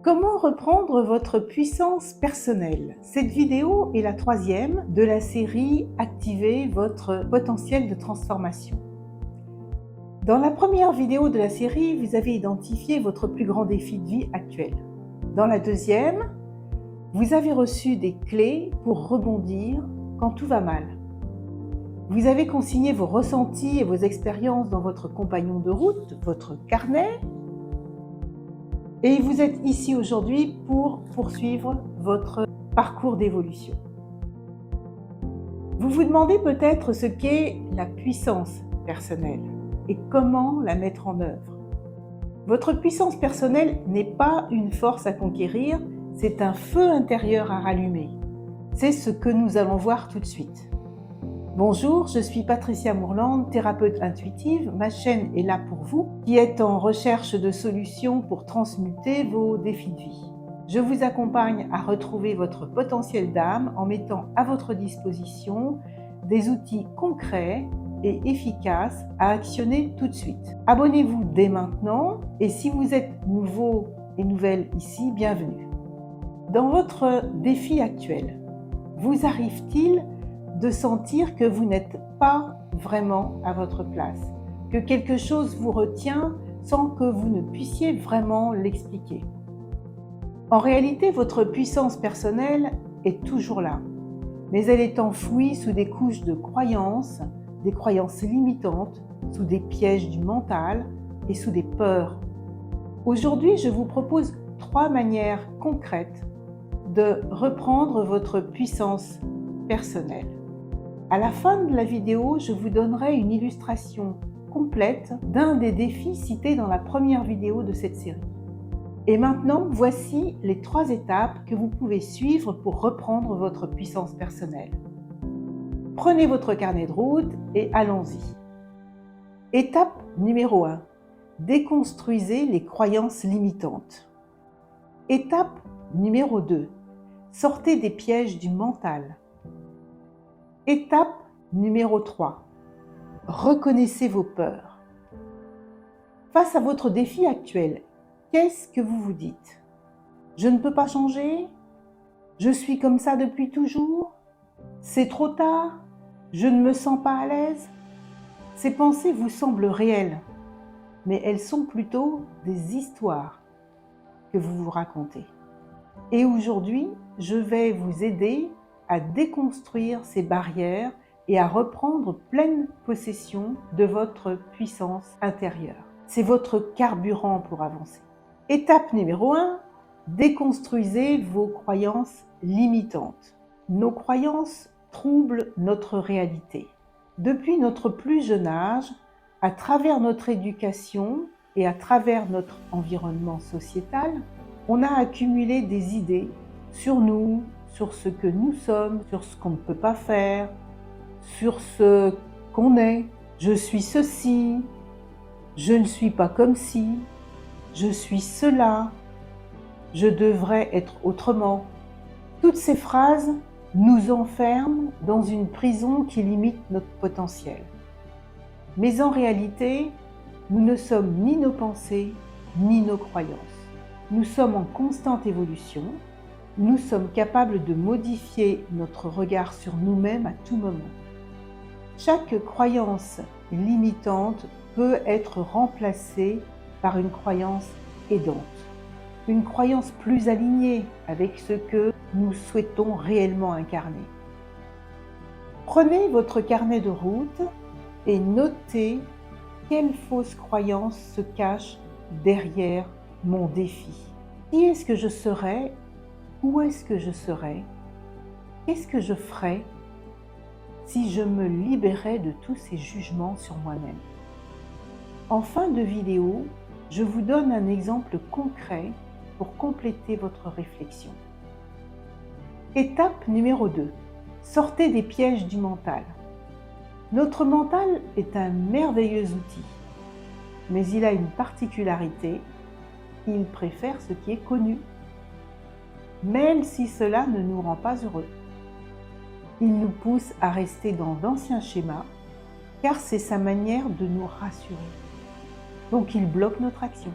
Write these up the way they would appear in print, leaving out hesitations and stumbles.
Comment reprendre votre puissance personnelle? Cette vidéo est la troisième de la série Activez votre potentiel de transformation. Dans la première vidéo de la série, vous avez identifié votre plus grand défi de vie actuel. Dans la deuxième, vous avez reçu des clés pour rebondir quand tout va mal. Vous avez consigné vos ressentis et vos expériences dans votre compagnon de route, votre carnet. Et vous êtes ici aujourd'hui pour poursuivre votre parcours d'évolution. Vous vous demandez peut-être ce qu'est la puissance personnelle et comment la mettre en œuvre. Votre puissance personnelle n'est pas une force à conquérir, c'est un feu intérieur à rallumer. C'est ce que nous allons voir tout de suite. Bonjour, je suis Patricia Mourlande, thérapeute intuitive. Ma chaîne est là pour vous, qui êtes en recherche de solutions pour transmuter vos défis de vie. Je vous accompagne à retrouver votre potentiel d'âme en mettant à votre disposition des outils concrets et efficaces à actionner tout de suite. Abonnez-vous dès maintenant et si vous êtes nouveau et nouvelle ici, bienvenue. Dans votre défi actuel, vous arrive-t-il de sentir que vous n'êtes pas vraiment à votre place, que quelque chose vous retient sans que vous ne puissiez vraiment l'expliquer? En réalité, votre puissance personnelle est toujours là, mais elle est enfouie sous des couches de croyances, des croyances limitantes, sous des pièges du mental et sous des peurs. Aujourd'hui, je vous propose 3 manières concrètes de reprendre votre puissance personnelle. À la fin de la vidéo, je vous donnerai une illustration complète d'un des défis cités dans la première vidéo de cette série. Et maintenant, voici les 3 étapes que vous pouvez suivre pour reprendre votre puissance personnelle. Prenez votre carnet de route et allons-y. Étape numéro 1. Déconstruisez les croyances limitantes. Étape numéro 2. Sortez des pièges du mental. Étape numéro 3. Reconnaissez vos peurs. Face à votre défi actuel, qu'est-ce que vous vous dites? Je ne peux pas changer? Je suis comme ça depuis toujours? C'est trop tard? Je ne me sens pas à l'aise? Ces pensées vous semblent réelles, mais elles sont plutôt des histoires que vous vous racontez. Et aujourd'hui, je vais vous aider à déconstruire ces barrières et à reprendre pleine possession de votre puissance intérieure. C'est votre carburant pour avancer. Étape numéro 1, déconstruisez vos croyances limitantes. Nos croyances troublent notre réalité. Depuis notre plus jeune âge, à travers notre éducation et à travers notre environnement sociétal, on a accumulé des idées sur nous, sur ce que nous sommes, sur ce qu'on ne peut pas faire, sur ce qu'on est. Je suis ceci, je ne suis pas comme ci, je suis cela, je devrais être autrement. Toutes ces phrases nous enferment dans une prison qui limite notre potentiel. Mais en réalité, nous ne sommes ni nos pensées, ni nos croyances. Nous sommes en constante évolution. Nous sommes capables de modifier notre regard sur nous-mêmes à tout moment. Chaque croyance limitante peut être remplacée par une croyance aidante, une croyance plus alignée avec ce que nous souhaitons réellement incarner. Prenez votre carnet de route et notez quelles fausses croyances se cachent derrière mon défi. Qui est-ce que je serais? Où est-ce que je serais? Qu'est-ce que je ferais si je me libérais de tous ces jugements sur moi-même? En fin de vidéo, je vous donne un exemple concret pour compléter votre réflexion. Étape numéro 2. Sortez des pièges du mental. Notre mental est un merveilleux outil, mais il a une particularité, il préfère ce qui est connu, même si cela ne nous rend pas heureux. Il nous pousse à rester dans d'anciens schémas, car c'est sa manière de nous rassurer. Donc il bloque notre action.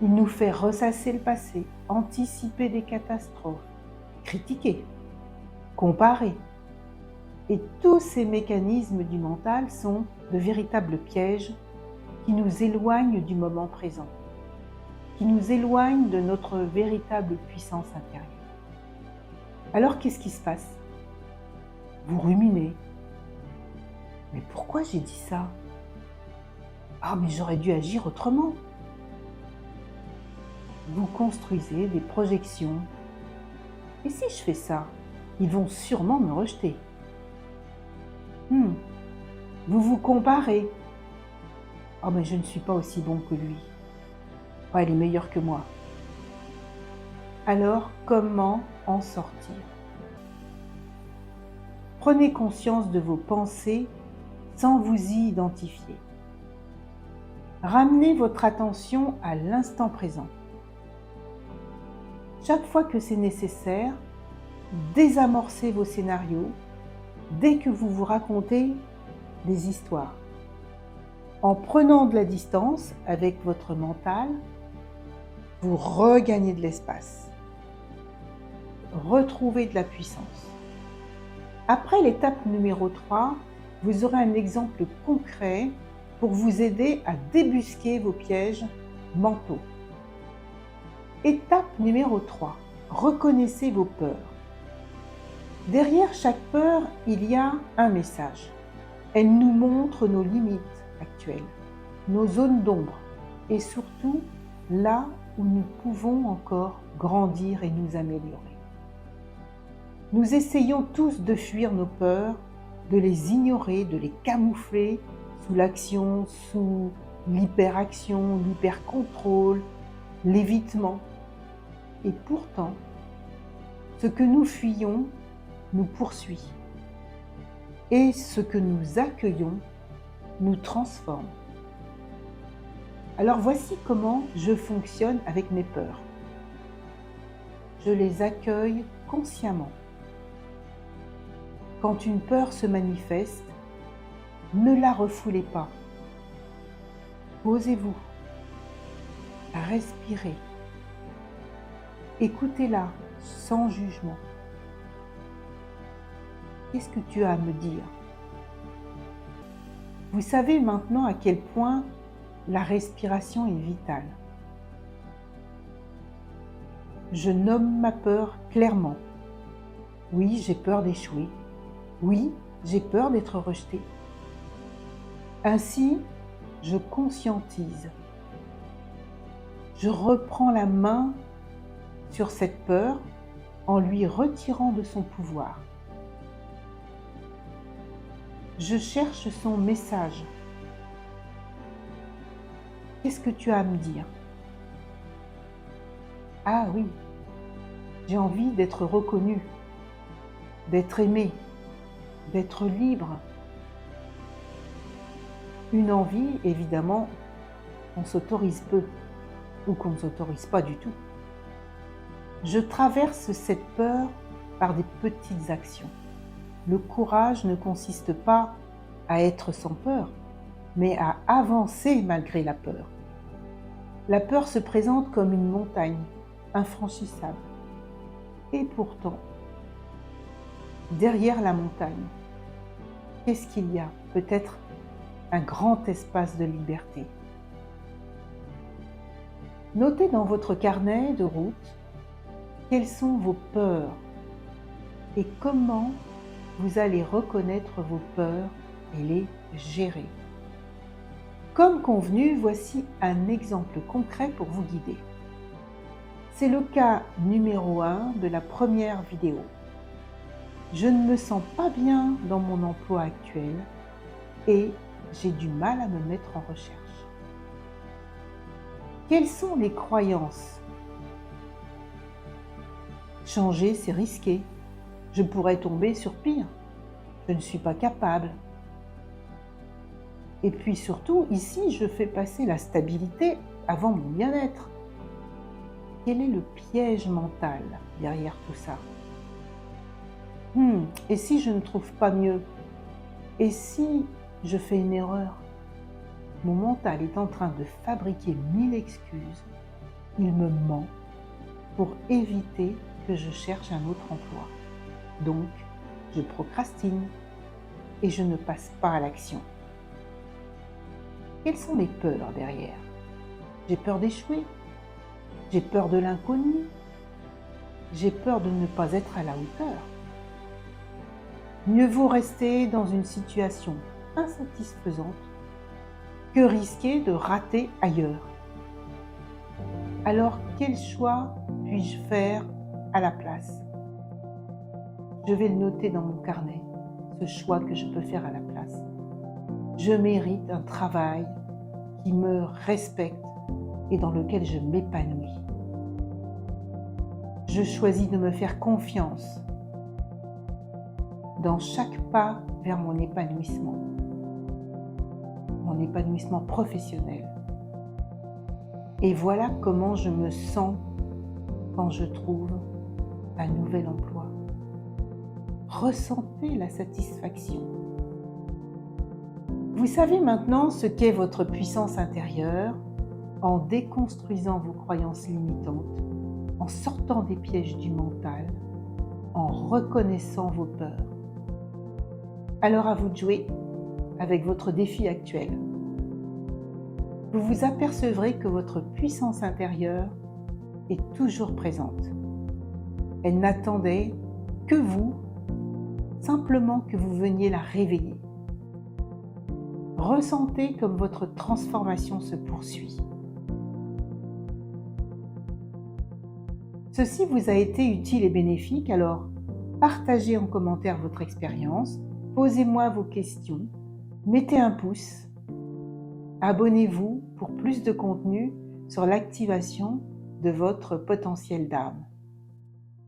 Il nous fait ressasser le passé, anticiper des catastrophes, critiquer, comparer. Et tous ces mécanismes du mental sont de véritables pièges qui nous éloignent du moment présent, qui nous éloignent de notre véritable puissance intérieure. Alors qu'est-ce qui se passe? Vous ruminez. Mais pourquoi j'ai dit ça? Ah, mais j'aurais dû agir autrement. Vous construisez des projections. Et si je fais ça, ils vont sûrement me rejeter. Vous vous comparez. Ah, mais je ne suis pas aussi bon que lui. Ah, il est meilleur que moi. Alors, comment en sortir? Prenez conscience de vos pensées sans vous y identifier. Ramenez votre attention à l'instant présent. Chaque fois que c'est nécessaire, désamorcez vos scénarios dès que vous vous racontez des histoires. En prenant de la distance avec votre mental, vous regagnez de l'espace. Retrouvez de la puissance. Après l'étape numéro 3, vous aurez un exemple concret pour vous aider à débusquer vos pièges mentaux. Étape numéro 3, reconnaissez vos peurs. Derrière chaque peur, il y a un message. Elle nous montre nos limites actuelles, nos zones d'ombre et surtout là où nous pouvons encore grandir et nous améliorer. Nous essayons tous de fuir nos peurs, de les ignorer, de les camoufler sous l'action, sous l'hyperaction, l'hypercontrôle, l'évitement. Et pourtant, ce que nous fuyons nous poursuit. Et ce que nous accueillons nous transforme. Alors voici comment je fonctionne avec mes peurs. Je les accueille consciemment. Quand une peur se manifeste, ne la refoulez pas. Posez-vous, respirez, écoutez-la sans jugement. Qu'est-ce que tu as à me dire? Vous savez maintenant à quel point la respiration est vitale. Je nomme ma peur clairement. Oui, j'ai peur d'échouer. Oui, j'ai peur d'être rejeté. Ainsi, je conscientise. Je reprends la main sur cette peur en lui retirant de son pouvoir. Je cherche son message. Qu'est-ce que tu as à me dire? Ah oui, j'ai envie d'être reconnu, d'être aimé, d'être libre. Une envie, évidemment, qu'on s'autorise peu ou qu'on ne s'autorise pas du tout. Je traverse cette peur par des petites actions. Le courage ne consiste pas à être sans peur, mais à avancer malgré la peur. La peur se présente comme une montagne infranchissable. Et pourtant, derrière la montagne, qu'est-ce qu'il y a? Peut-être un grand espace de liberté. Notez dans votre carnet de route quelles sont vos peurs et comment vous allez reconnaître vos peurs et les gérer. Comme convenu, voici un exemple concret pour vous guider. C'est le cas numéro 1 de la première vidéo. Je ne me sens pas bien dans mon emploi actuel et j'ai du mal à me mettre en recherche. Quelles sont les croyances? Changer, c'est risqué. Je pourrais tomber sur pire. Je ne suis pas capable. Et puis surtout, ici, je fais passer la stabilité avant mon bien-être. Quel est le piège mental derrière tout ça? Et si je ne trouve pas mieux? Et si je fais une erreur? Mon mental est en train de fabriquer 1000 excuses Il me ment pour éviter que je cherche un autre emploi. Donc, je procrastine et je ne passe pas à l'action. Quelles sont les peurs derrière? J'ai peur d'échouer, j'ai peur de l'inconnu, j'ai peur de ne pas être à la hauteur. Mieux vaut rester dans une situation insatisfaisante que risquer de rater ailleurs. Alors, quel choix puis-je faire à la place? Je vais le noter dans mon carnet, ce choix que je peux faire à la place. Je mérite un travail qui me respecte et dans lequel je m'épanouis. Je choisis de me faire confiance dans chaque pas vers mon épanouissement professionnel. Et voilà comment je me sens quand je trouve un nouvel emploi. Ressentez la satisfaction. Vous savez maintenant ce qu'est votre puissance intérieure en déconstruisant vos croyances limitantes, en sortant des pièges du mental, en reconnaissant vos peurs. Alors à vous de jouer avec votre défi actuel. Vous vous apercevrez que votre puissance intérieure est toujours présente. Elle n'attendait que vous, simplement que vous veniez la réveiller. Ressentez comme votre transformation se poursuit. Ceci vous a été utile et bénéfique, alors partagez en commentaire votre expérience, posez-moi vos questions, mettez un pouce, abonnez-vous pour plus de contenu sur l'activation de votre potentiel d'âme.